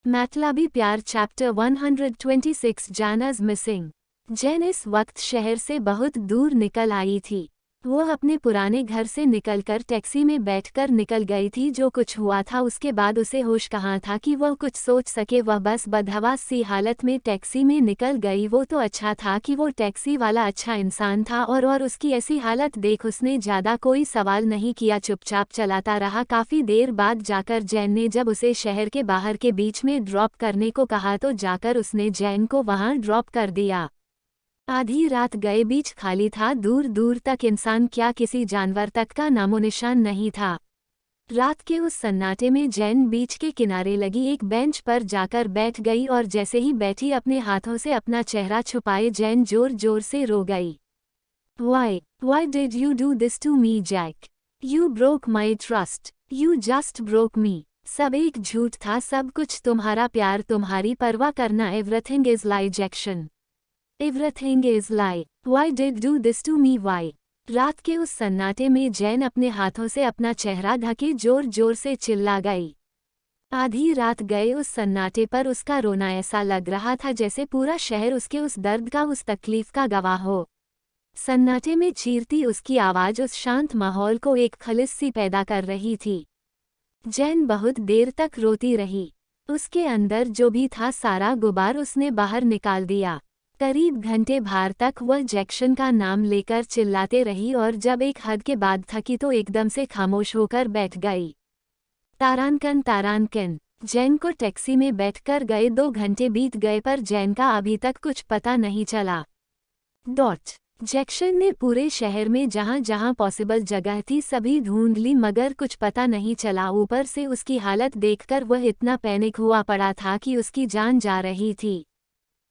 मैटलाबी प्यार chapter 126 Jain missing. Jain इस वक्त शहर से बहुत दूर निकल आई थी। वो अपने पुराने घर से निकलकर टैक्सी में बैठकर निकल गई थी। जो कुछ हुआ था उसके बाद उसे होश कहाँ था कि वह कुछ सोच सके। वह बस बदहवास सी हालत में टैक्सी में निकल गई। वो तो अच्छा था कि वो टैक्सी वाला अच्छा इंसान था और उसकी ऐसी हालत देख उसने ज़्यादा कोई सवाल नहीं किया, चुपचाप चलाता रहा। काफ़ी देर बाद जाकर जैन ने जब उसे शहर के बाहर के बीच में ड्रॉप करने को कहा तो जाकर उसने जैन को वहाँ ड्रॉप कर दिया। आधी रात गए, बीच खाली था, दूर दूर तक इंसान क्या किसी जानवर तक का नामोनिशान नहीं था। रात के उस सन्नाटे में जैन बीच के किनारे लगी एक बेंच पर जाकर बैठ गई और जैसे ही बैठी अपने हाथों से अपना चेहरा छुपाए जैन जोर जोर से रो गई। Why did you do this to me, Jack? You broke my trust. You just broke me. सब एक झूठ था, सब कुछ तुम्हारा प्यार, तुम्हारी परवाह करना। Everything is lie, Jackson. Everything is lie. Why did do this to me? Why? रात के उस सन्नाटे में जैन अपने हाथों से अपना चेहरा ढके जोर जोर से चिल्ला गई। आधी रात गए उस सन्नाटे पर उसका रोना ऐसा लग रहा था जैसे पूरा शहर उसके उस दर्द का, उस तकलीफ का गवाह हो। सन्नाटे में चीरती उसकी आवाज़ उस शांत माहौल को एक खलिश सी पैदा कर रही थी। जैन बहुत देर तक रोती रही। उसके अंदर जो भी था सारा गुबार उसने बाहर निकाल दिया। करीब घंटे भर तक वह जैक्सन का नाम लेकर चिल्लाते रही और जब एक हद के बाद थकी तो एकदम से खामोश होकर बैठ गई। तारानकन। जैन को टैक्सी में बैठकर गए 2 घंटे बीत गए पर जैन का अभी तक कुछ पता नहीं चला। जैक्सन ने पूरे शहर में जहां जहां पॉसिबल जगह थी सभी ढूंढ ली मगर कुछ पता नहीं चला। ऊपर से उसकी हालत देखकर वह इतना पैनिक हुआ पड़ा था कि उसकी जान जा रही थी।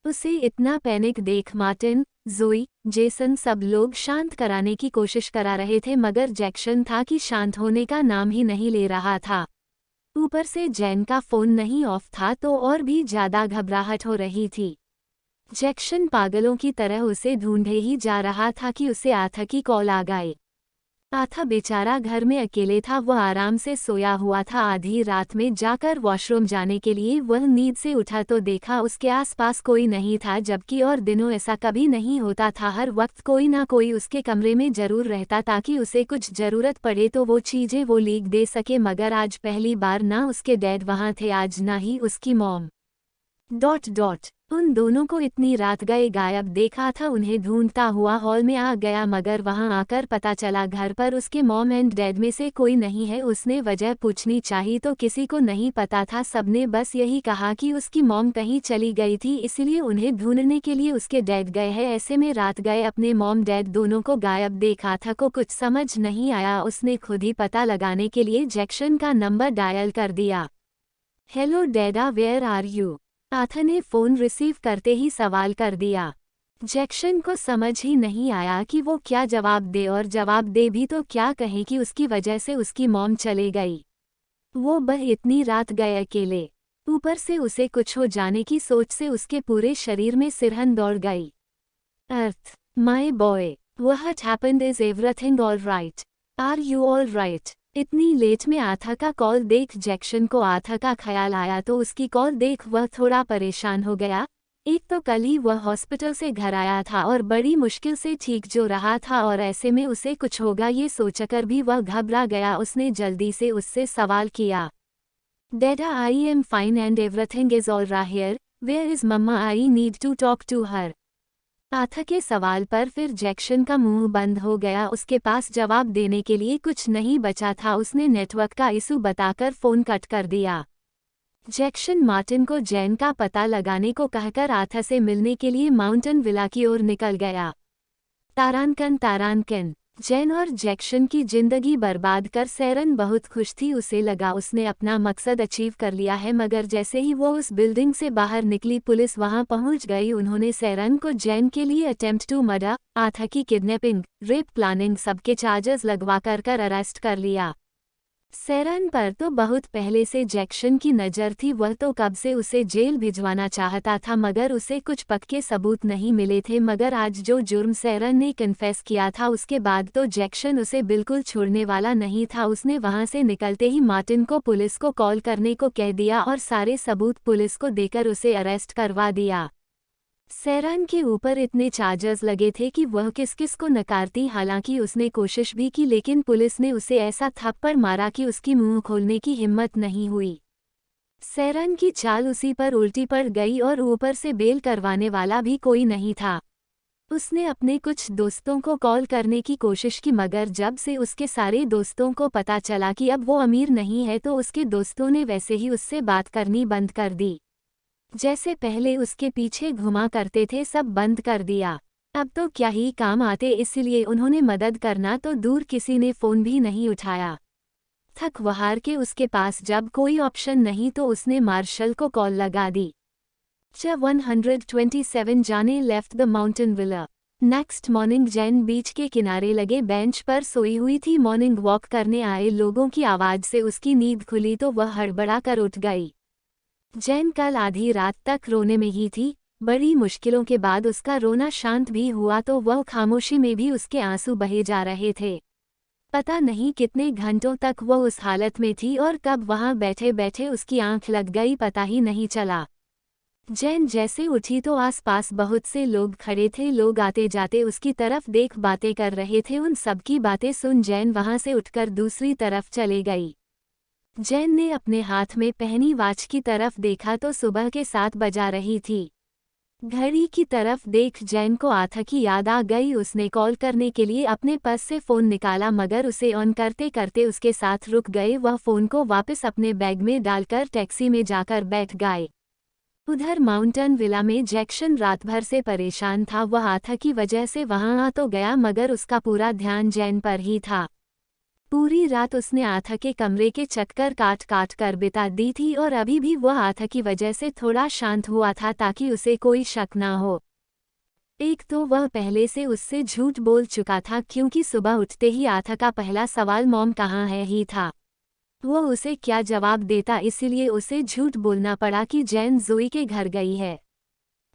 उसे इतना पैनिक देख मार्टिन, जोई, जेसन सब लोग शांत कराने की कोशिश करा रहे थे मगर जैक्सन था कि शांत होने का नाम ही नहीं ले रहा था। ऊपर से जैन का फ़ोन नहीं ऑफ था तो और भी ज़्यादा घबराहट हो रही थी। जैक्सन पागलों की तरह उसे ढूंढे ही जा रहा था कि उसे आथा की कॉल आ गई। आथा बेचारा घर में अकेले था, वह आराम से सोया हुआ था। आधी रात में जाकर वॉशरूम जाने के लिए वह नींद से उठा तो देखा उसके आसपास कोई नहीं था, जबकि और दिनों ऐसा कभी नहीं होता था। हर वक्त कोई ना कोई उसके कमरे में जरूर रहता ताकि उसे कुछ ज़रूरत पड़े तो वो चीज़ें वो लीक दे सके। मगर आज पहली बार ना उसके डैड वहाँ थे, आज ना ही उसकी मॉम। उन दोनों को इतनी रात गए गायब देखा था। उन्हें ढूंढता हुआ हॉल में आ गया मगर वहां आकर पता चला घर पर उसके मॉम एंड डैड में से कोई नहीं है। उसने वजह पूछनी चाहिए तो किसी को नहीं पता था, सबने बस यही कहा कि उसकी मॉम कहीं चली गई थी इसलिए उन्हें ढूंढने के लिए उसके डैड गए हैं। ऐसे में रात गए अपने मॉम डैड दोनों को गायब देखा था को कुछ समझ नहीं आया। उसने खुद ही पता लगाने के लिए जैक्सन का नंबर डायल कर दिया। Hello dada, where are you? Aatha ने फ़ोन रिसीव करते ही सवाल कर दिया। जैक्सन को समझ ही नहीं आया कि वो क्या जवाब दे और जवाब दे भी तो क्या कहे कि उसकी वजह से उसकी मॉम चले गई। वो बह इतनी रात गए अकेले, ऊपर से उसे कुछ हो जाने की सोच से उसके पूरे शरीर में सिरहन दौड़ गई। अर्थ my boy, what happened? Is everything all right? Are you all right? इतनी लेट में आथा का कॉल देख जैक्सन को आथा का ख्याल आया तो उसकी कॉल देख वह थोड़ा परेशान हो गया। एक तो कल ही वह हॉस्पिटल से घर आया था और बड़ी मुश्किल से ठीक जो रहा था और ऐसे में उसे कुछ होगा ये सोचकर भी वह घबरा गया। उसने जल्दी से उससे सवाल किया, dada I am fine and everything is all right, where is mamma? I need to talk to her. Aatha के सवाल पर फिर जैक्सन का मुंह बंद हो गया। उसके पास जवाब देने के लिए कुछ नहीं बचा था। उसने नेटवर्क का इशू बताकर फ़ोन कट कर दिया। जैक्सन मार्टिन को जैन का पता लगाने को कहकर आथा से मिलने के लिए माउंटेन विला की ओर निकल गया। तारानकन। जैन और जैक्सन की जिंदगी बर्बाद कर सैरन बहुत खुश थी। उसे लगा उसने अपना मकसद अचीव कर लिया है मगर जैसे ही वो उस बिल्डिंग से बाहर निकली पुलिस वहां पहुंच गई। उन्होंने सैरन को जैन के लिए अटेम्प्ट टू मर्डर, आथा की किडनैपिंग, रेप प्लानिंग सबके चार्जेस लगवा कर अरेस्ट कर लिया। सेरन पर तो बहुत पहले से जैक्सन की नज़र थी। वह तो कब से उसे जेल भिजवाना चाहता था, मगर उसे कुछ पक्के सबूत नहीं मिले थे। मगर आज जो जुर्म सेरन ने कन्फेस किया था, उसके बाद तो जैक्सन उसे बिल्कुल छोड़ने वाला नहीं था। उसने वहां से निकलते ही मार्टिन को पुलिस को कॉल करने को कह दिया और सारे सबूत पुलिस को देकर उसे अरेस्ट करवा दिया। सेरन के ऊपर इतने चार्जेस लगे थे कि वह किस किस को नकारती। हालांकि उसने कोशिश भी की, लेकिन पुलिस ने उसे ऐसा थप्पड़ मारा कि उसकी मुंह खोलने की हिम्मत नहीं हुई। सेरन की चाल उसी पर उल्टी पड़ गई और ऊपर से बेल करवाने वाला भी कोई नहीं था। उसने अपने कुछ दोस्तों को कॉल करने की कोशिश की, मगर जब से उसके सारे दोस्तों को पता चला कि अब वो अमीर नहीं है, तो उसके दोस्तों ने वैसे ही उससे बात करनी बंद कर दी। जैसे पहले उसके पीछे घुमा करते थे, सब बंद कर दिया। अब तो क्या ही काम आते, इसलिए उन्होंने मदद करना तो दूर, किसी ने फ़ोन भी नहीं उठाया। थक हार के उसके पास जब कोई ऑप्शन नहीं, तो उसने मार्शल को कॉल लगा दी। 127 जाने left the mountain villa. Next morning Jane beach के किनारे लगे बेंच पर सोई हुई थी। मॉर्निंग वॉक करने आए लोगों की आवाज़ से उसकी नींद खुली तो वह हड़बड़ा कर उठ गई। जैन कल आधी रात तक रोने में ही थी। बड़ी मुश्किलों के बाद उसका रोना शांत भी हुआ, तो वह खामोशी में भी उसके आंसू बहे जा रहे थे। पता नहीं कितने घंटों तक वह उस हालत में थी और कब वहां बैठे बैठे उसकी आंख लग गई, पता ही नहीं चला। जैन जैसे उठी तो आसपास बहुत से लोग खड़े थे। लोग आते जाते उसकी तरफ देख बातें कर रहे थे। उन सबकी बातें सुन जैन वहां से उठकर दूसरी तरफ चले गई। जैन ने अपने हाथ में पहनी वॉच की तरफ देखा तो सुबह के 7 बजा रही थी। घड़ी की तरफ देख जैन को आथा की याद आ गई। उसने कॉल करने के लिए अपने पर्स से फ़ोन निकाला, मगर उसे ऑन करते करते उसके साथ रुक गए। वह फ़ोन को वापस अपने बैग में डालकर टैक्सी में जाकर बैठ गए। उधर माउंटेन विला में जैक्सन रात भर से परेशान था। वह आथा की वजह से वहां आ तो गया, मगर उसका पूरा ध्यान जैन पर ही था। पूरी रात उसने आथा के कमरे के चक्कर काट काट कर बिता दी थी और अभी भी वह आथा की वजह से थोड़ा शांत हुआ था, ताकि उसे कोई शक ना हो। एक तो वह पहले से उससे झूठ बोल चुका था, क्योंकि सुबह उठते ही आथा का पहला सवाल मॉम कहाँ है ही था। वह उसे क्या जवाब देता, इसलिए उसे झूठ बोलना पड़ा कि जैन जोई के घर गई है।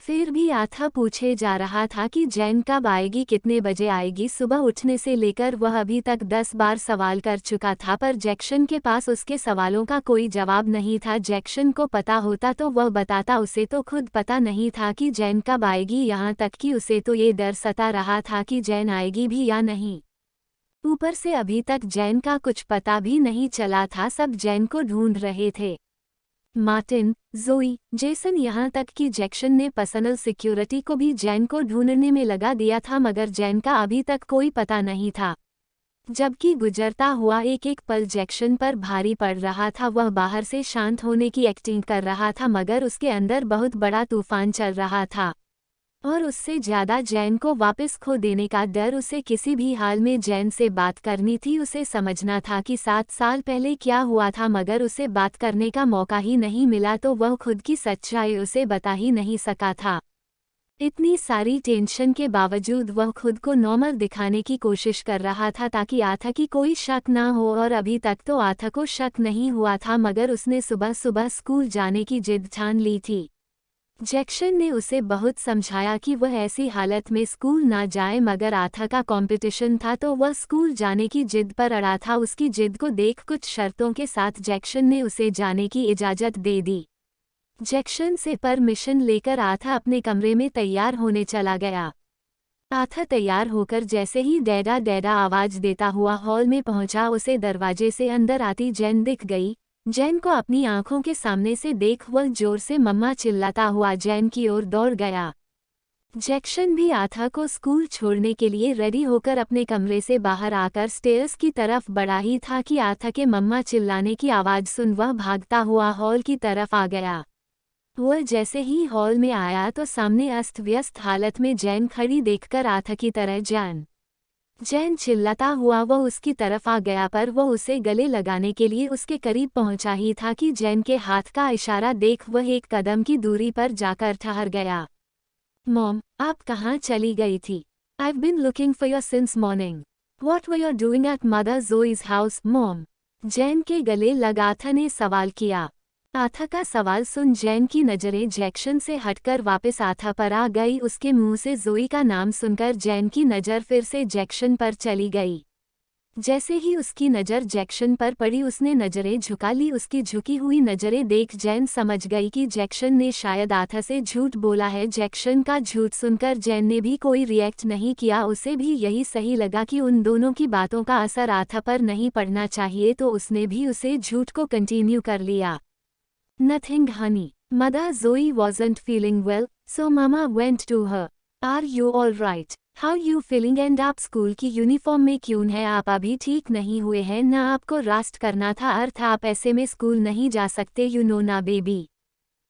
फिर भी आथा पूछे जा रहा था कि जैन कब आएगी, कितने बजे आएगी। सुबह उठने से लेकर वह अभी तक 10 बार सवाल कर चुका था, पर जैक्सन के पास उसके सवालों का कोई जवाब नहीं था। जैक्सन को पता होता तो वह बताता, उसे तो खुद पता नहीं था कि जैन कब आएगी। यहाँ तक कि उसे तो ये डर सता रहा था कि जैन आएगी भी या नहीं। ऊपर से अभी तक जैन का कुछ पता भी नहीं चला था। सब जैन को ढूंढ रहे थे, मार्टिन, जोई, जेसन, यहाँ तक कि जैक्सन ने पर्सनल सिक्योरिटी को भी जैन को ढूंढने में लगा दिया था, मगर जैन का अभी तक कोई पता नहीं था। जबकि गुजरता हुआ एक एक पल जैक्सन पर भारी पड़ रहा था। वह बाहर से शांत होने की एक्टिंग कर रहा था, मगर उसके अंदर बहुत बड़ा तूफान चल रहा था। और उससे ज्यादा जैन को वापस खो देने का डर। उसे किसी भी हाल में जैन से बात करनी थी। उसे समझना था कि 7 साल पहले क्या हुआ था, मगर उसे बात करने का मौका ही नहीं मिला, तो वह खुद की सच्चाई उसे बता ही नहीं सका था। इतनी सारी टेंशन के बावजूद वह खुद को नॉर्मल दिखाने की कोशिश कर रहा था, ताकि आथा की कोई शक ना हो। और अभी तक तो आथा को शक नहीं हुआ था, मगर उसने सुबह सुबह स्कूल जाने की जिद ठान ली थी। जैक्सन ने उसे बहुत समझाया कि वह ऐसी हालत में स्कूल ना जाए, मगर आथा का कंपटीशन था तो वह स्कूल जाने की जिद पर अड़ा था। उसकी जिद को देख कुछ शर्तों के साथ जैक्सन ने उसे जाने की इजाज़त दे दी। जैक्सन से परमिशन लेकर आथा अपने कमरे में तैयार होने चला गया। आथा तैयार होकर जैसे ही डैडा डैडा आवाज़ देता हुआ हॉल में पहुंचा, उसे दरवाजे से अंदर आती जैन दिख गई। जैन को अपनी आंखों के सामने से देख वह जोर से मम्मा चिल्लाता हुआ जैन की ओर दौड़ गया। जैक्सन भी आथा को स्कूल छोड़ने के लिए रेडी होकर अपने कमरे से बाहर आकर स्टेयर्स की तरफ बढ़ा ही था कि आथा के मम्मा चिल्लाने की आवाज़ सुन वह भागता हुआ हॉल की तरफ आ गया। वह जैसे ही हॉल में आया तो सामने अस्त व्यस्त हालत में जैन खड़ी देखकर आथा की तरह जैन चिल्लाता हुआ वह उसकी तरफ आ गया, पर वह उसे गले लगाने के लिए उसके करीब पहुंचा ही था कि जैन के हाथ का इशारा देख वह एक कदम की दूरी पर जाकर ठहर गया। मॉम, आप कहाँ चली गई थी? I've been looking for you since morning. What were you doing at Mother Zoe's house, Mom? Jain के गले लगा आथा ने सवाल किया। आथा का सवाल सुन जैन की नजरें जैक्शन से हटकर वापस आथा पर आ गई। उसके मुंह से जोई का नाम सुनकर जैन की नज़र फिर से जैक्शन पर चली गई। जैसे ही उसकी नज़र जैक्शन पर पड़ी उसने नज़रें झुका ली। उसकी झुकी हुई नज़रें देख जैन समझ गई कि जैक्शन ने शायद आथा से झूठ बोला है। जैक्शन का झूठ सुनकर जैन ने भी कोई रिएक्ट नहीं किया। उसे भी यही सही लगा कि उन दोनों की बातों का असर आथा पर नहीं पड़ना चाहिए, तो उसने भी उसे झूठ को कंटिन्यू कर लिया। Nothing, honey. Mother Zoe wasn't feeling well, so Mama went to her. Are you all right? How you feeling? And आप स्कूल की यूनिफॉर्म में क्यों हैं? आप अभी ठीक नहीं हुए हैं ना? आपको रास्ट करना था, अर्थ आप ऐसे में स्कूल नहीं जा सकते, यू नो ना बेबी।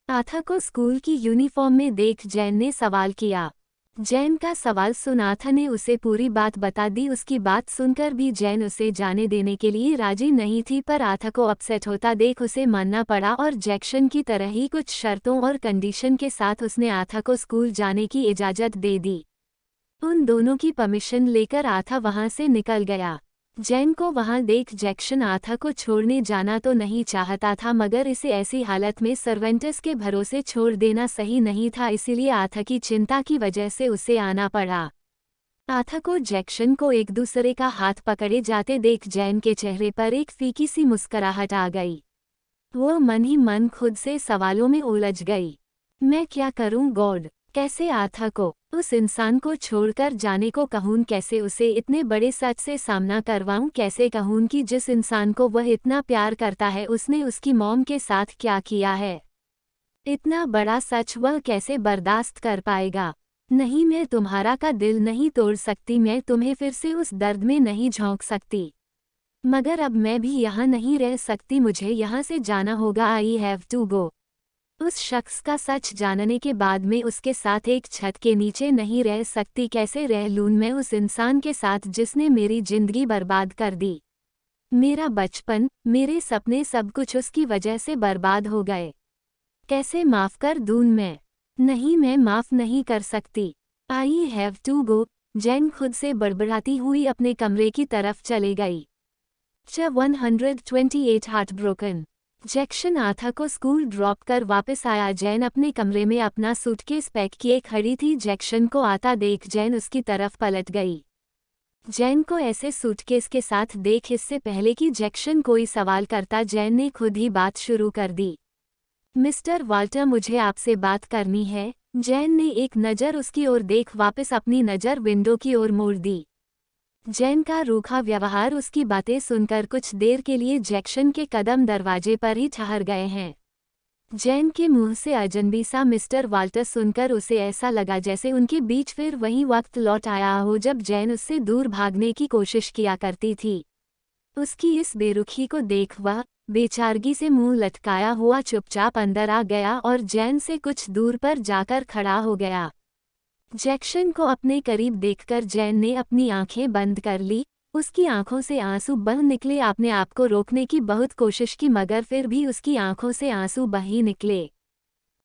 आथा को स्कूल की यूनिफॉर्म में देख जैन ने सवाल किया। जैन का सवाल सुन आथा ने उसे पूरी बात बता दी। उसकी बात सुनकर भी जैन उसे जाने देने के लिए राजी नहीं थी, पर आथा को अपसेट होता देख उसे मानना पड़ा और जैक्शन की तरह ही कुछ शर्तों और कंडीशन के साथ उसने आथा को स्कूल जाने की इजाज़त दे दी। उन दोनों की परमिशन लेकर आथा वहां से निकल गया। जैन को वहां देख जैक्शन आथा को छोड़ने जाना तो नहीं चाहता था, मगर इसे ऐसी हालत में सर्वेंट्स के भरोसे छोड़ देना सही नहीं था, इसीलिए आथा की चिंता की वजह से उसे आना पड़ा। आथा को जैक्शन को एक दूसरे का हाथ पकड़े जाते देख जैन के चेहरे पर एक फीकी सी मुस्कुराहट आ गई। वो मन ही मन खुद से सवालों में उलझ गई। मैं क्या करूं गॉड? कैसे आथा को उस इंसान को छोड़कर जाने को कहूं? कैसे उसे इतने बड़े सच से सामना करवाऊं? कैसे कहूं कि जिस इंसान को वह इतना प्यार करता है उसने उसकी मॉम के साथ क्या किया है? इतना बड़ा सच वह कैसे बर्दाश्त कर पाएगा? नहीं, मैं तुम्हारा का दिल नहीं तोड़ सकती, मैं तुम्हें फिर से उस दर्द में नहीं झोंक सकती, मगर अब मैं भी यहाँ नहीं रह सकती, मुझे यहाँ से जाना होगा। I have to go. उस शख्स का सच जानने के बाद में उसके साथ एक छत के नीचे नहीं रह सकती। कैसे रह लूं मैं उस इंसान के साथ जिसने मेरी जिंदगी बर्बाद कर दी? मेरा बचपन, मेरे सपने, सब कुछ उसकी वजह से बर्बाद हो गए। कैसे माफ कर दूं मैं? नहीं, मैं माफ नहीं कर सकती। I have to go. Jane खुद से बड़बड़ाती हुई अपने कमरे की तरफ चली गई। 128 हार्ट ब्रोकन। जैक्शन आथा को स्कूल ड्रॉप कर वापस आया। जैन अपने कमरे में अपना सूटकेस पैक किए खड़ी थी। जैक्शन को आता देख जैन उसकी तरफ पलट गई। जैन को ऐसे सूटकेस के साथ देख इससे पहले कि जैक्शन कोई सवाल करता, जैन ने खुद ही बात शुरू कर दी। मिस्टर वाल्टर, मुझे आपसे बात करनी है। जैन ने एक नज़र उसकी ओर देख वापस अपनी नज़र विंडो की ओर मोड़ दी। जैन का रूखा व्यवहार, उसकी बातें सुनकर कुछ देर के लिए जैक्शन के कदम दरवाजे पर ही ठहर गए हैं। जैन के मुंह से अजनबी सा मिस्टर वाल्टर सुनकर उसे ऐसा लगा जैसे उनके बीच फिर वही वक्त लौट आया हो जब जैन उससे दूर भागने की कोशिश किया करती थी। उसकी इस बेरुखी को देख वह बेचारगी से मुंह लटकाया हुआ चुपचाप अंदर आ गया और जैन से कुछ दूर पर जाकर खड़ा हो गया। जैक्शन को अपने करीब देखकर जैन ने अपनी आंखें बंद कर ली। उसकी आंखों से आंसू बह निकले। आपने आप को रोकने की बहुत कोशिश की, मगर फिर भी उसकी आंखों से आंसू बह ही निकले।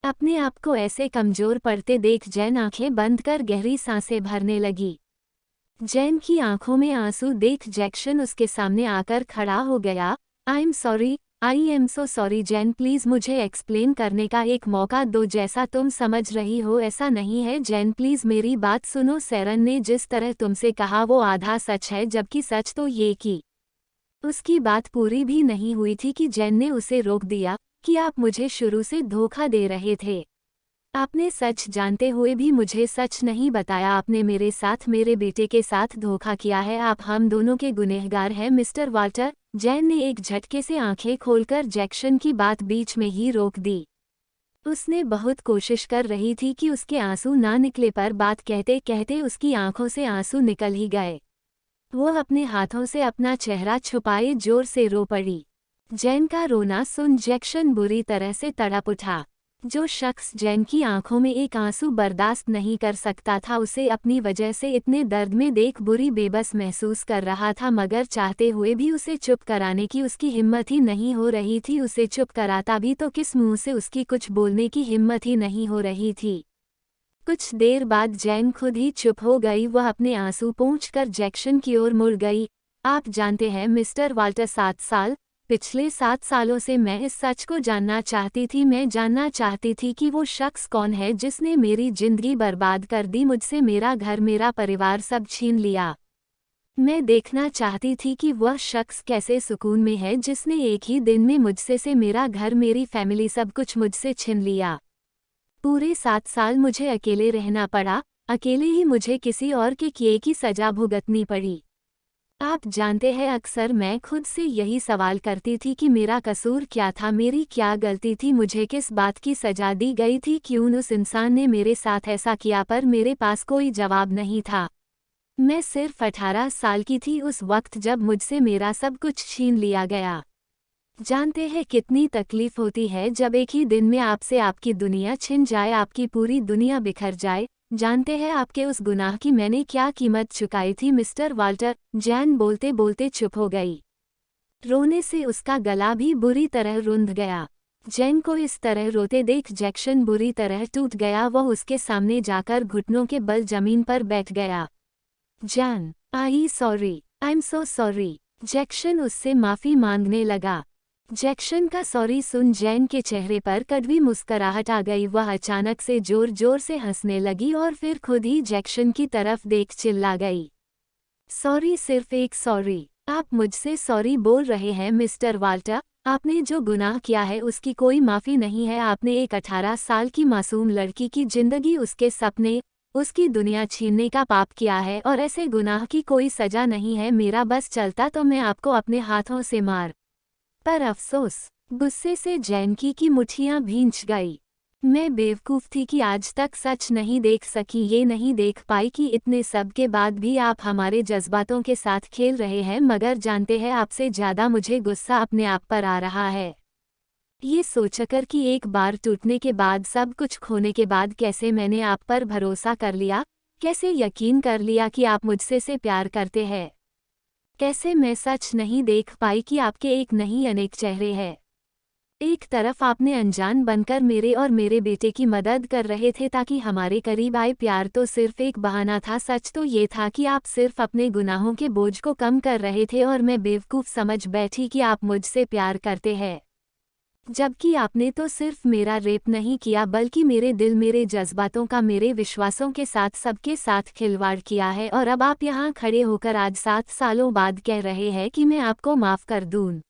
अपने आप को ऐसे कमजोर पड़ते देख जैन आंखें बंद कर गहरी सांसें भरने लगी। जैन की आंखों में आंसू देख जैक्शन उसके सामने आकर खड़ा हो गया। I am sorry, I am so sorry Jain, please मुझे एक्सप्लेन करने का एक मौका दो। जैसा तुम समझ रही हो ऐसा नहीं है। जैन प्लीज़ मेरी बात सुनो। सैरन ने जिस तरह तुमसे कहा वो आधा सच है, जबकि सच तो ये कि उसकी बात पूरी भी नहीं हुई थी कि जैन ने उसे रोक दिया कि आप मुझे शुरू से धोखा दे रहे थे। आपने सच जानते हुए भी मुझे सच नहीं बताया। आपने मेरे साथ, मेरे बेटे के साथ धोखा किया है। आप हम दोनों के गुनहगार हैं मिस्टर वाल्टर। जैन ने एक झटके से आंखें खोलकर जैक्शन की बात बीच में ही रोक दी। उसने बहुत कोशिश कर रही थी कि उसके आंसू ना निकले, पर बात कहते कहते उसकी आंखों से आंसू निकल ही गए। वो अपने हाथों से अपना चेहरा छुपाए जोर से रो पड़ी। जैन का रोना सुन जैक्शन बुरी तरह से तड़प उठा। जो शख्स जैन की आंखों में एक आंसू बर्दाश्त नहीं कर सकता था, उसे अपनी वजह से इतने दर्द में देख बुरी बेबस महसूस कर रहा था, मगर चाहते हुए भी उसे चुप कराने की उसकी हिम्मत ही नहीं हो रही थी। उसे चुप कराता भी तो किस मुंह से, उसकी कुछ बोलने की हिम्मत ही नहीं हो रही थी। कुछ देर बाद जैन खुद ही चुप हो गई। वह अपने आंसू पोंछकर जैक्शन की ओर मुड़ गई। आप जानते हैं मिस्टर वाल्टर, 7 साल पिछले 7 सालों से मैं इस सच को जानना चाहती थी। मैं जानना चाहती थी कि वो शख्स कौन है जिसने मेरी जिंदगी बर्बाद कर दी, मुझसे मेरा घर, मेरा परिवार सब छीन लिया। मैं देखना चाहती थी कि वह शख्स कैसे सुकून में है जिसने एक ही दिन में मुझसे से मेरा घर, मेरी फैमिली, सब कुछ मुझसे छीन लिया। पूरे 7 साल मुझे अकेले रहना पड़ा, अकेले ही मुझे किसी और के किए की सजा भुगतनी पड़ी। आप जानते हैं, अक्सर मैं खुद से यही सवाल करती थी कि मेरा कसूर क्या था, मेरी क्या गलती थी, मुझे किस बात की सजा दी गई थी, क्यों उस इंसान ने मेरे साथ ऐसा किया। पर मेरे पास कोई जवाब नहीं था। मैं सिर्फ 18 साल की थी उस वक्त जब मुझसे मेरा सब कुछ छीन लिया गया। जानते हैं कितनी तकलीफ होती है जब एक ही दिन में आपसे आपकी दुनिया छिन जाए, आपकी पूरी दुनिया बिखर जाए। जानते हैं आपके उस गुनाह की मैंने क्या कीमत चुकाई थी मिस्टर वाल्टर? जैन बोलते बोलते चुप हो गई। रोने से उसका गला भी बुरी तरह रुंध गया। जैन को इस तरह रोते देख जैक्सन बुरी तरह टूट गया। वह उसके सामने जाकर घुटनों के बल जमीन पर बैठ गया। जैन, आई sorry, I am so sorry. Jackson उससे माफी मांगने लगा। जैक्सन का सॉरी सुन जैन के चेहरे पर कड़वी मुस्कुराहट आ गई। वह अचानक से जोर जोर से हंसने लगी और फिर खुद ही जैक्सन की तरफ देख चिल्ला गई। सॉरी, सिर्फ एक सॉरी। आप मुझसे सॉरी बोल रहे हैं मिस्टर वाल्टर? आपने जो गुनाह किया है उसकी कोई माफी नहीं है। आपने एक 18 साल की मासूम लड़की की जिंदगी, उसके सपने, उसकी दुनिया छीनने का पाप किया है और ऐसे गुनाह की कोई सजा नहीं है। मेरा बस चलता तो मैं आपको अपने हाथों से मार, पर अफसोस। गुस्से से जैन की मुट्ठियां भींच गई। मैं बेवकूफ़ थी कि आज तक सच नहीं देख सकी, ये नहीं देख पाई कि इतने सब के बाद भी आप हमारे जज्बातों के साथ खेल रहे हैं। मगर जानते हैं, आपसे ज़्यादा मुझे गुस्सा अपने आप पर आ रहा है। ये सोचकर कि एक बार टूटने के बाद, सब कुछ खोने के बाद कैसे मैंने आप पर भरोसा कर लिया, कैसे यकीन कर लिया कि आप मुझसे से प्यार करते हैं। कैसे मैं सच नहीं देख पाई कि आपके एक नहीं अनेक चेहरे हैं। एक तरफ आपने अनजान बनकर मेरे और मेरे बेटे की मदद कर रहे थे ताकि हमारे करीब आए। प्यार तो सिर्फ एक बहाना था, सच तो ये था कि आप सिर्फ अपने गुनाहों के बोझ को कम कर रहे थे और मैं बेवकूफ़ समझ बैठी कि आप मुझसे प्यार करते हैं। जबकि आपने तो सिर्फ मेरा रेप नहीं किया बल्कि मेरे दिल, मेरे जज्बातों का, मेरे विश्वासों के साथ, सबके साथ खिलवाड़ किया है। और अब आप यहाँ खड़े होकर आज 7 सालों बाद कह रहे हैं कि मैं आपको माफ़ कर दूँ।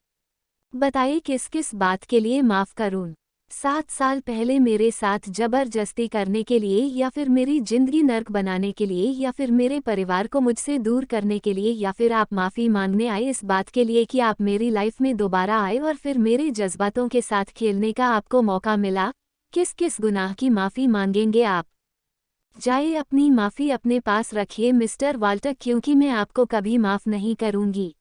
बताइए किस किस बात के लिए माफ़ करूँ? 7 साल पहले मेरे साथ जबरदस्ती करने के लिए, या फिर मेरी जिंदगी नर्क बनाने के लिए, या फिर मेरे परिवार को मुझसे दूर करने के लिए, या फिर आप माफ़ी मांगने आए इस बात के लिए कि आप मेरी लाइफ में दोबारा आए और फिर मेरे जज्बातों के साथ खेलने का आपको मौका मिला? किस किस गुनाह की माफ़ी मांगेंगे आप? जाइए, अपनी माफ़ी अपने पास रखिए मिस्टर वाल्टर, क्योंकि मैं आपको कभी माफ़ नहीं करूँगी।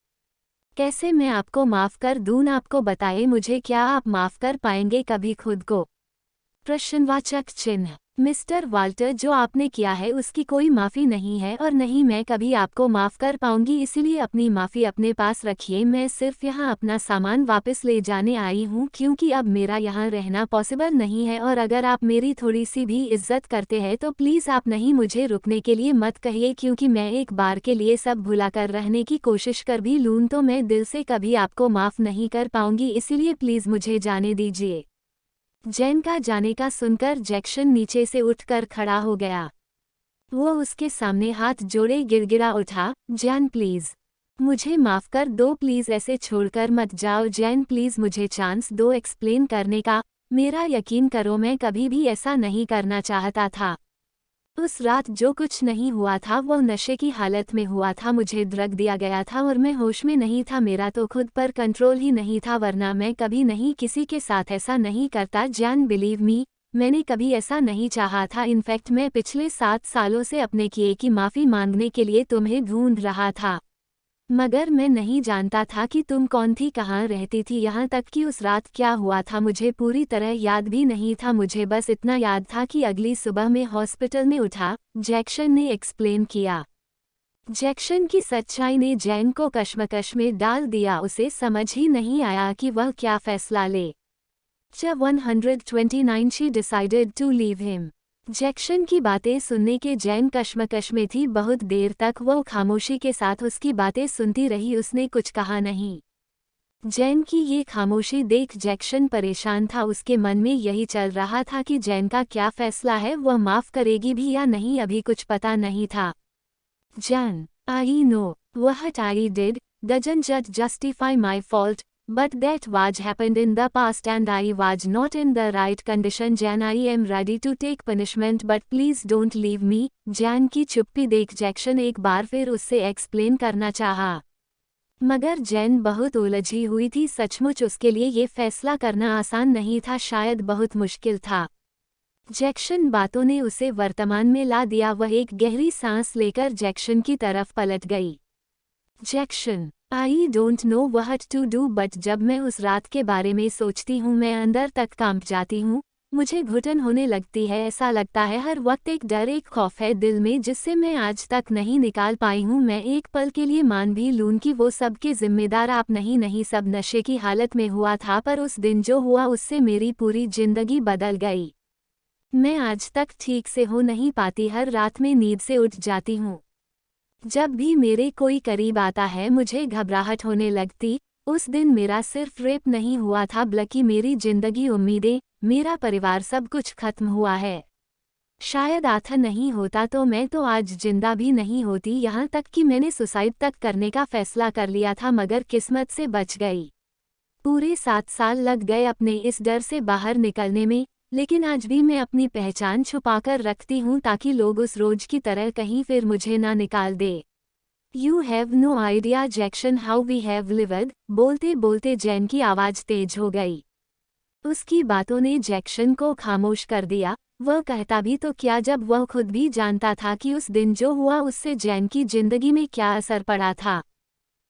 कैसे मैं आपको माफ़ कर दूँ? आपको बताए मुझे, क्या आप माफ़ कर पाएंगे कभी खुद को? प्रश्नवाचक चिन्ह। मिस्टर वाल्टर, जो आपने किया है उसकी कोई माफ़ी नहीं है और नहीं मैं कभी आपको माफ़ कर पाऊंगी, इसलिए अपनी माफ़ी अपने पास रखिए। मैं सिर्फ यहाँ अपना सामान वापस ले जाने आई हूँ क्योंकि अब मेरा यहाँ रहना पॉसिबल नहीं है। और अगर आप मेरी थोड़ी सी भी इज्जत करते हैं तो प्लीज़ आप नहीं मुझे रुकने के लिए मत कहिए, क्योंकि मैं एक बार के लिए सब भुलाकर रहने की कोशिश कर भी लूँ तो मैं दिल से कभी आपको माफ़ नहीं कर पाऊंगी, इसलिए प्लीज़ मुझे जाने दीजिए। जैन का जाने का सुनकर जैक्सन नीचे से उठकर खड़ा हो गया। वो उसके सामने हाथ जोड़े गिड़गिड़ा उठा, जैन प्लीज़ मुझे माफ़ कर दो, प्लीज़ ऐसे छोड़कर मत जाओ। जैन प्लीज़ मुझे चांस दो एक्सप्लेन करने का। मेरा यकीन करो, मैं कभी भी ऐसा नहीं करना चाहता था। उस रात जो कुछ नहीं हुआ था वो नशे की हालत में हुआ था। मुझे ड्रग दिया गया था और मैं होश में नहीं था। मेरा तो खुद पर कंट्रोल ही नहीं था, वरना मैं कभी नहीं किसी के साथ ऐसा नहीं करता। जैन बिलीव मी, मैंने कभी ऐसा नहीं चाहा था। इनफैक्ट मैं पिछले 7 सालों से अपने किए की माफ़ी मांगने के लिए तुम्हें ढूंढ रहा था, मगर मैं नहीं जानता था कि तुम कौन थी, कहाँ रहती थी, यहाँ तक कि उस रात क्या हुआ था मुझे पूरी तरह याद भी नहीं था। मुझे बस इतना याद था कि अगली सुबह मैं हॉस्पिटल में उठा, जैक्सन ने एक्सप्लेन किया। जैक्सन की सच्चाई ने जैन को कश्मकश में डाल दिया। उसे समझ ही नहीं आया कि वह क्या फैसला ले। जब 129 she decided to leave him. Jackson की बातें सुनने के जैन कश्मकश में थी। बहुत देर तक वो खामोशी के साथ उसकी बातें सुनती रही, उसने कुछ कहा नहीं। जैन की ये खामोशी देख जैक्शन परेशान था। उसके मन में यही चल रहा था कि जैन का क्या फैसला है, वह माफ करेगी भी या नहीं, अभी कुछ पता नहीं था। Jain, I know what I did doesn't just justify my fault, but that was happened in the past and I was not in the right condition. Jan, I am ready to take punishment but please don't leave me. Jain की चुप्पी देख जैक्शन एक बार फिर उससे explain करना चाहा, मगर जैन बहुत उलझी हुई थी। सचमुच उसके लिए ये फैसला करना आसान नहीं था, शायद बहुत मुश्किल था। जैक्शन बातों ने उसे वर्तमान में ला दिया। वह एक गहरी सांस लेकर जैक्शन की तरफ पलट गई। Jackson, I don't know what to do but जब मैं उस रात के बारे में सोचती हूँ मैं अंदर तक कांप जाती हूँ। मुझे घुटन होने लगती है। ऐसा लगता है हर वक्त एक डर, एक खौफ है दिल में जिससे मैं आज तक नहीं निकाल पाई हूँ। मैं एक पल के लिए मान भी लूँ कि वो सब के जिम्मेदार आप नहीं, सब नशे की हालत में हुआ था, पर उस दिन जो हुआ उससे मेरी पूरी जिंदगी बदल गई। मैं आज तक ठीक से हो नहीं पाती, हर रात में नींद से उठ जाती हूँ। जब भी मेरे कोई करीब आता है मुझे घबराहट होने लगती। उस दिन मेरा सिर्फ रेप नहीं हुआ था बल्कि मेरी जिंदगी, उम्मीदें, मेरा परिवार, सब कुछ खत्म हुआ है। शायद आथा नहीं होता तो मैं तो आज जिंदा भी नहीं होती, यहाँ तक कि मैंने सुसाइड तक करने का फैसला कर लिया था, मगर किस्मत से बच गई। पूरे 7 साल लग गए अपने इस डर से बाहर निकलने में, लेकिन आज भी मैं अपनी पहचान छुपाकर रखती हूँ ताकि लोग उस रोज की तरह कहीं फिर मुझे ना निकाल दे। You have no idea Jackson how we have lived. बोलते बोलते जैन की आवाज तेज हो गई। उसकी बातों ने जैक्शन को खामोश कर दिया। वह कहता भी तो क्या जब वह खुद भी जानता था कि उस दिन जो हुआ उससे जैन की जिंदगी में क्या असर पड़ा था।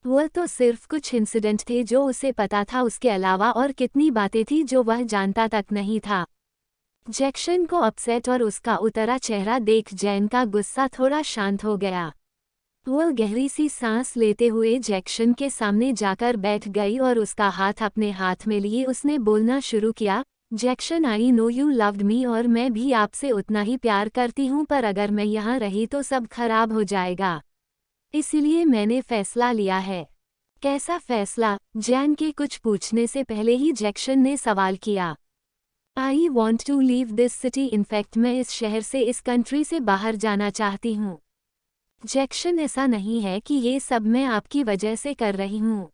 वह तो सिर्फ कुछ इंसिडेंट थे जो उसे पता था, उसके अलावा और कितनी बातें थी जो वह जानता तक नहीं था। जैक्शन को अपसेट और उसका उतरा चेहरा देख जैन का गुस्सा थोड़ा शांत हो गया। वह गहरी सी सांस लेते हुए जैक्शन के सामने जाकर बैठ गई और उसका हाथ अपने हाथ में लिए उसने बोलना शुरू किया। जैक्शन, I know you loved me और मैं भी आपसे उतना ही प्यार करती हूँ, पर अगर मैं यहाँ रही तो सब खराब हो जाएगा। इसलिए मैंने फैसला लिया है। कैसा फैसला? जैन के कुछ पूछने से पहले ही जैक्शन ने सवाल किया। I want to leave this city, in fact मैं इस शहर से, इस कंट्री से बाहर जाना चाहती हूँ। जैक्शन, ऐसा नहीं है कि ये सब मैं आपकी वजह से कर रही हूँ।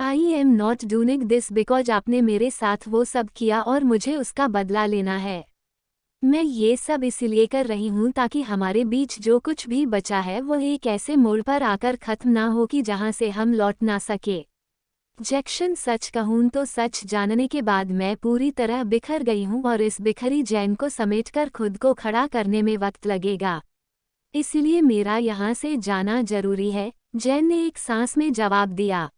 I am not doing this because आपने मेरे साथ वो सब किया और मुझे उसका बदला लेना है। मैं ये सब इसलिए कर रही हूँ ताकि हमारे बीच जो कुछ भी बचा है वो एक ऐसे मोड़ पर आकर खत्म ना हो कि जहाँ से हम लौट ना सके। जैक्शन, सच कहूँ तो सच जानने के बाद मैं पूरी तरह बिखर गई हूँ और इस बिखरी जैन को समेटकर खुद को खड़ा करने में वक्त लगेगा। इसलिए मेरा यहाँ से जाना जरूरी है। जैन ने एक सांस में जवाब दिया।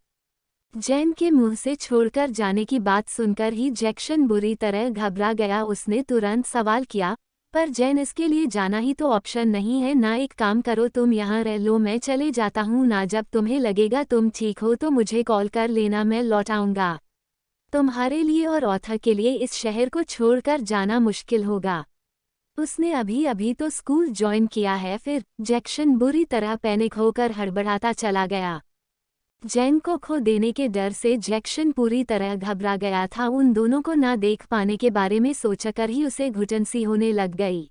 जैन के मुंह से छोड़कर जाने की बात सुनकर ही जैक्शन बुरी तरह घबरा गया। उसने तुरंत सवाल किया, पर जैन, इसके लिए जाना ही तो ऑप्शन नहीं है ना। एक काम करो, तुम यहाँ रह लो, मैं चले जाता हूँ ना। जब तुम्हें लगेगा तुम ठीक हो तो मुझे कॉल कर लेना, मैं लौट आऊँगा। तुम्हारे लिए और ऑथर के लिए इस शहर को छोड़कर जाना मुश्किल होगा। उसने अभी अभी तो स्कूल ज्वाइन किया है। फिर जैक्शन बुरी तरह पैनिक होकर हड़बड़ाता चला गया। जैन को खो देने के डर से जैक्शन पूरी तरह घबरा गया था। उन दोनों को ना देख पाने के बारे में सोचकर ही उसे घुटन सी होने लग गई।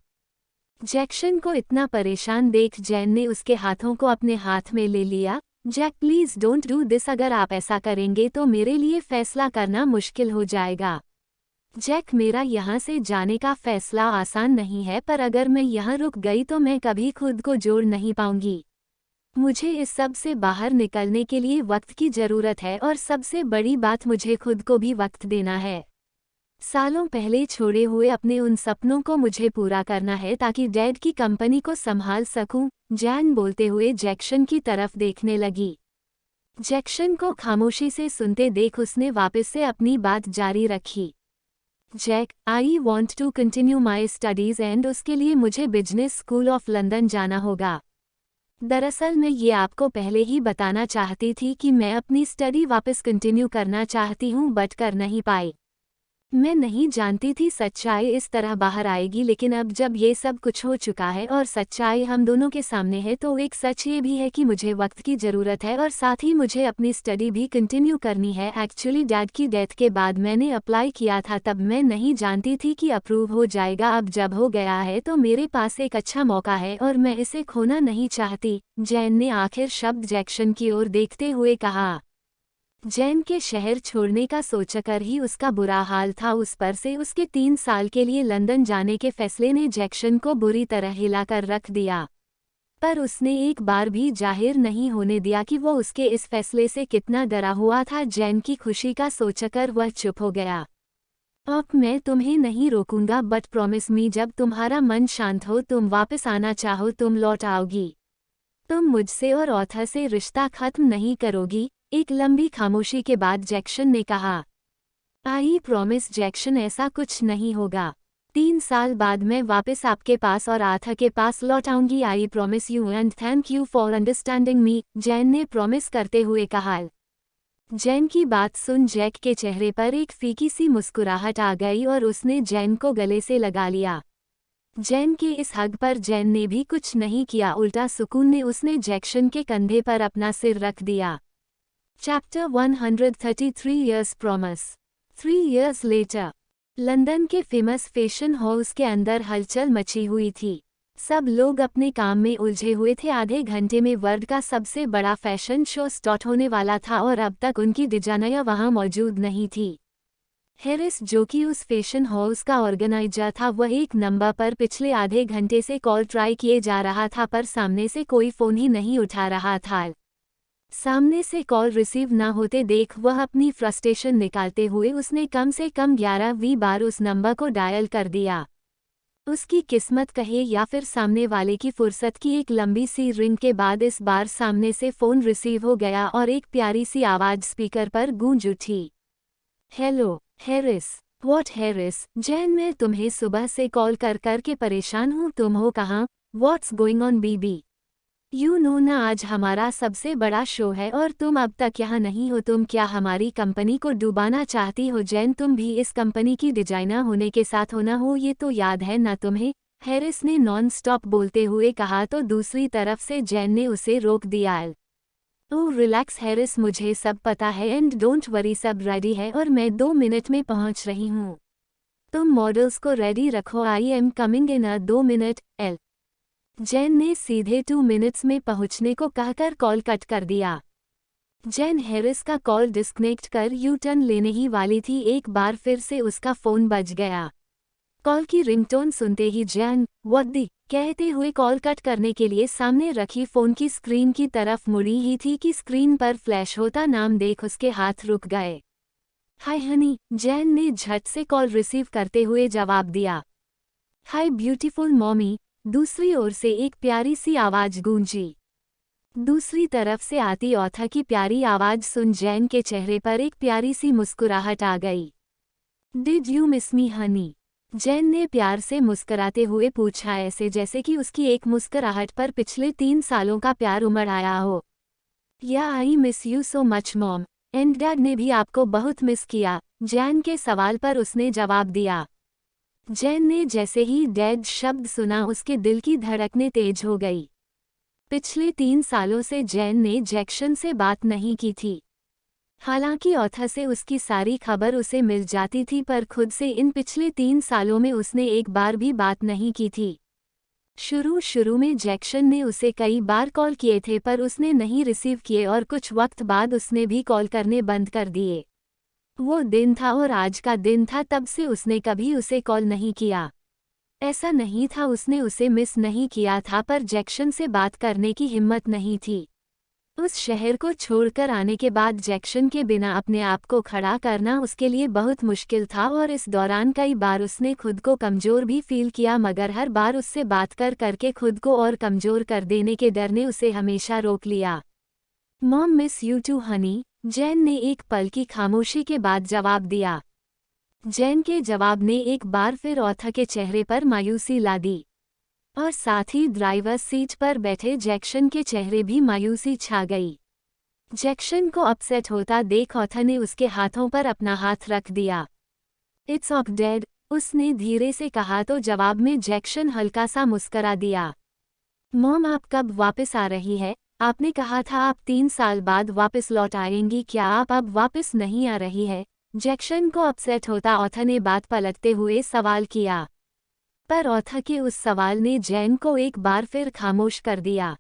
जैक्शन को इतना परेशान देख जैन ने उसके हाथों को अपने हाथ में ले लिया। Jack, please don't do this, अगर आप ऐसा करेंगे तो मेरे लिए फैसला करना मुश्किल हो जाएगा। जैक, मेरा यहाँ से जाने का फैसला आसान नहीं है, पर अगर मैं यहाँ रुक गई तो मैं कभी खुद को जोड़ नहीं पाऊंगी। मुझे इस सब से बाहर निकलने के लिए वक्त की ज़रूरत है और सबसे बड़ी बात, मुझे खुद को भी वक्त देना है। सालों पहले छोड़े हुए अपने उन सपनों को मुझे पूरा करना है ताकि डैड की कंपनी को संभाल सकूं। जैन बोलते हुए जैक्शन की तरफ देखने लगी। जैक्शन को खामोशी से सुनते देख उसने वापस से अपनी बात जारी रखी। Jack, I want to continue my studies and उसके लिए मुझे बिजनेस स्कूल ऑफ लंदन जाना होगा। दरअसल मैं ये आपको पहले ही बताना चाहती थी कि मैं अपनी स्टडी वापस कंटिन्यू करना चाहती हूँ बट कर नहीं पाई। मैं नहीं जानती थी सच्चाई इस तरह बाहर आएगी, लेकिन अब जब ये सब कुछ हो चुका है और सच्चाई हम दोनों के सामने है तो एक सच ये भी है कि मुझे वक्त की ज़रूरत है और साथ ही मुझे अपनी स्टडी भी कंटिन्यू करनी है। एक्चुअली डैड की डेथ के बाद मैंने अप्लाई किया था, तब मैं नहीं जानती थी कि अप्रूव हो जाएगा। अब जब हो गया है तो मेरे पास एक अच्छा मौका है और मैं इसे खोना नहीं चाहती। जैन ने आखिर शब्द जैक्सन की ओर देखते हुए कहा। जैन के शहर छोड़ने का सोचकर ही उसका बुरा हाल था, उस पर से उसके 3 साल के लिए लंदन जाने के फैसले ने जैक्सन को बुरी तरह हिलाकर रख दिया। पर उसने एक बार भी जाहिर नहीं होने दिया कि वो उसके इस फैसले से कितना डरा हुआ था। जैन की खुशी का सोचकर वह चुप हो गया। अब मैं तुम्हें नहीं रोकूंगा, बट प्रॉमिस मी जब तुम्हारा मन शांत हो, तुम वापस आना चाहो, तुम लौट आओगी। तुम मुझसे और ऑथर से रिश्ता खत्म नहीं करोगी। एक लंबी खामोशी के बाद जैक्सन ने कहा। आई प्रॉमिस जैक्सन, ऐसा कुछ नहीं होगा। 3 साल बाद मैं वापस आपके पास और आथा के पास लौट आऊंगी। आई promise you and thank you for understanding me, Jain ने प्रॉमिस करते हुए कहा। जैन की बात सुन जैक के चेहरे पर एक फीकी सी मुस्कुराहट आ गई और उसने जैन को गले से लगा लिया। जैन के इस हग पर जैन ने भी कुछ नहीं किया, उल्टा सुकून ने उसने जैक्सन के कंधे पर अपना सिर रख दिया। Chapter 133 years promise. 3 years later, London के फेमस फैशन हाउस के अंदर हलचल मची हुई थी। सब लोग अपने काम में उलझे हुए थे। आधे घंटे में वर्ल्ड का सबसे बड़ा फैशन शो स्टार्ट होने वाला था और अब तक उनकी डिजाइनर वहां मौजूद नहीं थी। हैरिस, जो कि उस फैशन हाउस का ऑर्गेनाइजर था, वह एक नंबर पर पिछले आधे घंटे से कॉल ट्राई किए जा रहा था, पर सामने से कोई फ़ोन ही नहीं उठा रहा था। सामने से कॉल रिसीव न होते देख वह अपनी फ्रस्ट्रेशन निकालते हुए उसने कम से कम 11-20 बार उस नंबर को डायल कर दिया। उसकी किस्मत कहे या फिर सामने वाले की फुर्सत की एक लंबी सी रिंग के बाद इस बार सामने से फ़ोन रिसीव हो गया और एक प्यारी सी आवाज़ स्पीकर पर गूंज उठी। Hello Harris. What Harris? Jain, मैं तुम्हें सुबह से कॉल कर कर के परेशान हूँ, तुम हो कहाँ? What's going on baby? You know ना, आज हमारा सबसे बड़ा शो है और तुम अब तक यहाँ नहीं हो। तुम क्या हमारी कंपनी को डुबाना चाहती हो? जैन, तुम भी इस कंपनी की डिजाइनर होने के साथ होना हो, ये तो याद है ना तुम्हें? हैरिस ने नॉन स्टॉप बोलते हुए कहा तो दूसरी तरफ से जैन ने उसे रोक दिया। ओह रिलैक्स हैरिस, मुझे सब पता है एंड डोंट वरी, सब रेडी है और मैं 2 मिनट में पहुंच रही हूँ। तुम मॉडल्स को रेडी रखो, I am coming in a 2 minute. L Jain ने सीधे 2 मिनट्स में पहुंचने को कहकर कॉल कट कर दिया। जैन हैरिस का कॉल डिस्कनेक्ट कर यू टर्न लेने ही वाली थी, एक बार फिर से उसका फ़ोन बज गया। कॉल की रिंगटोन सुनते ही जैन व्हाट दी कहते हुए कॉल कट करने के लिए सामने रखी फ़ोन की स्क्रीन की तरफ मुड़ी ही थी कि स्क्रीन पर फ्लैश होता नाम देख उसके हाथ रुक गए। हाय हनी, जैन ने झट से कॉल रिसीव करते हुए जवाब दिया। हाय ब्यूटीफुल मॉमी, दूसरी ओर से एक प्यारी सी आवाज़ गूंजी। दूसरी तरफ से आती ऑथा की प्यारी आवाज़ सुन जैन के चेहरे पर एक प्यारी सी मुस्कुराहट आ गई। Did you miss me Honey? Jane ने प्यार से मुस्कराते हुए पूछा, ऐसे जैसे कि उसकी एक मुस्कुराहट पर पिछले 3 सालों का प्यार उमड़ आया हो। या I miss you so much mom, and dad ने भी आपको बहुत मिस किया। जैन के सवाल पर उसने जवाब दिया। जैन ने जैसे ही डैड शब्द सुना उसके दिल की धड़कनें तेज हो गई। पिछले 3 सालों से जैन ने जैक्सन से बात नहीं की थी। हालांकि ऑथा से उसकी सारी खबर उसे मिल जाती थी, पर खुद से इन पिछले 3 सालों में उसने एक बार भी बात नहीं की थी। शुरू में जैक्सन ने उसे कई बार कॉल किए थे, पर उसने नहीं रिसीव किए और कुछ वक्त बाद उसने भी कॉल करने बंद कर दिए। वो दिन था और आज का दिन था, तब से उसने कभी उसे कॉल नहीं किया। ऐसा नहीं था उसने उसे मिस नहीं किया था, पर जैक्सन से बात करने की हिम्मत नहीं थी। उस शहर को छोड़कर आने के बाद जैक्सन के बिना अपने आप को खड़ा करना उसके लिए बहुत मुश्किल था और इस दौरान कई बार उसने खुद को कमज़ोर भी फील किया, मगर हर बार उससे बात करके खुद को और कमज़ोर कर देने के डर ने उसे हमेशा रोक लिया। Mom miss you too honey, Jane ने एक पल की खामोशी के बाद जवाब दिया। जैन के जवाब ने एक बार फिर ऑथा के चेहरे पर मायूसी ला दी और साथ ही ड्राइवर सीट पर बैठे जैक्सन के चेहरे भी मायूसी छा गई। जैक्सन को अपसेट होता देख ऑथा ने उसके हाथों पर अपना हाथ रख दिया। इट्स ऑफ डेड, उसने धीरे से कहा तो जवाब में जैक्सन हल्का सा मुस्करा दिया। मॉम आप कब वापस आ रही है? आपने कहा था आप 3 साल बाद वापस लौट आएंगी, क्या आप अब वापस नहीं आ रही है? जैक्सन को अपसेट होता ऑथा ने बात पलटते हुए सवाल किया। पर ऑथा के उस सवाल ने जैन को एक बार फिर खामोश कर दिया।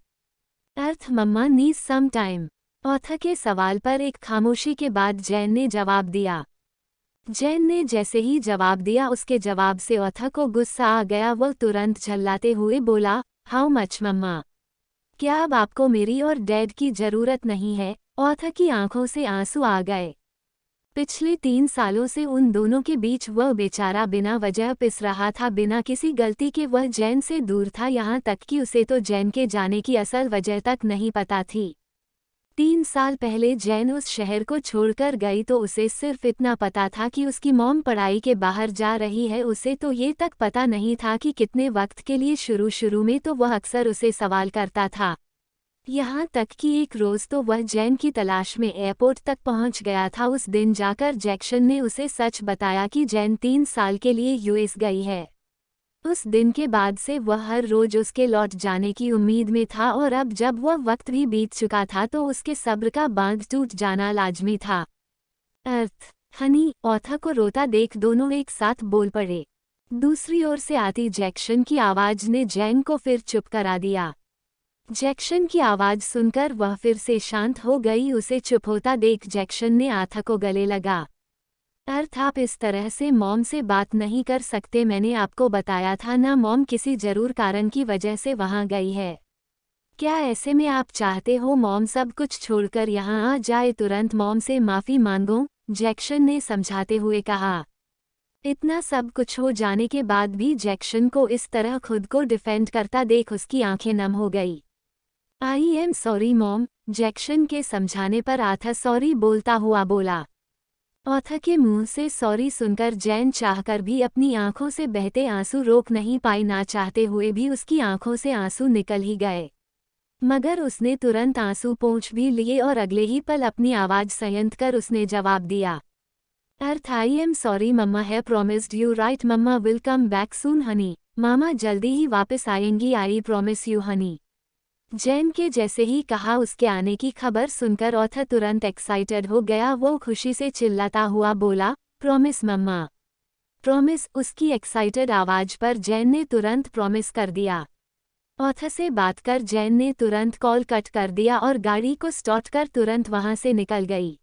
अर्थ मम्मा नीड्स सम टाइम। ऑथा के सवाल पर एक खामोशी के बाद जैन ने जवाब दिया। जैन ने जैसे ही जवाब दिया उसके जवाब से ऑथा को गुस्सा आ गया। वह तुरंत झल्लाते हुए बोला, हाउ मच मम्मा? क्या अब आपको मेरी और डैड की जरूरत नहीं है? ऑथा की आंखों से आंसू आ गए। पिछले 3 सालों से उन दोनों के बीच वह बेचारा बिना वजह पिस रहा था, बिना किसी गलती के वह जैन से दूर था, यहाँ तक कि उसे तो जैन के जाने की असल वजह तक नहीं पता थी। 3 साल पहले जैन उस शहर को छोड़कर गई तो उसे सिर्फ इतना पता था कि उसकी मॉम पढ़ाई के बाहर जा रही है, उसे तो ये तक पता नहीं था कि कितने वक्त के लिए। शुरू में तो वह अक्सर उसे सवाल करता था, यहाँ तक कि एक रोज तो वह जैन की तलाश में एयरपोर्ट तक पहुंच गया था। उस दिन जाकर जैक्सन ने उसे सच बताया कि जैन 3 साल के लिए यूएस गई है। उस दिन के बाद से वह हर रोज उसके लौट जाने की उम्मीद में था, और अब जब वह वक्त भी बीत चुका था तो उसके सब्र का बांध टूट जाना लाजमी था। अर्थ हनी, ऑथा को रोता देख दोनों एक साथ बोल पड़े। दूसरी ओर से आती जैक्सन की आवाज ने जैन को फिर चुप करा दिया। जैक्सन की आवाज सुनकर वह फिर से शांत हो गई। उसे चुप होता देख जैक्सन ने ऑथा को गले लगा। अर्थ आप इस तरह से मॉम से बात नहीं कर सकते, मैंने आपको बताया था ना, मॉम किसी जरूर कारण की वजह से वहां गई है। क्या ऐसे में आप चाहते हो मॉम सब कुछ छोड़कर यहाँ आ जाए? तुरंत मॉम से माफी मांगो, जैक्सन ने समझाते हुए कहा। इतना सब कुछ हो जाने के बाद भी जैक्सन को इस तरह खुद को डिफेंड करता देख उसकी आंखें नम हो गई। I am sorry mom, Jackson के समझाने पर ऑथा सॉरी बोलता हुआ बोला। ऑथा के मुंह से सॉरी सुनकर जैन चाहकर भी अपनी आंखों से बहते आंसू रोक नहीं पाई, ना चाहते हुए भी उसकी आंखों से आंसू निकल ही गए। मगर उसने तुरंत आंसू पोंछ भी लिए और अगले ही पल अपनी आवाज संयंत कर उसने जवाब दिया। अर्थ I am sorry mamma, I promised you right mamma will come back soon honey, मामा जल्दी ही वापस आएंगी, I promise you honey. Jane के जैसे ही कहा उसके आने की खबर सुनकर ऑथा तुरंत एक्साइटेड हो गया। वो खुशी से चिल्लाता हुआ बोला, प्रॉमिस मम्मा, प्रॉमिस। उसकी एक्साइटेड आवाज पर जैन ने तुरंत प्रॉमिस कर दिया। ऑथा से बात कर जैन ने तुरंत कॉल कट कर दिया और गाड़ी को स्टार्ट कर तुरंत वहां से निकल गई।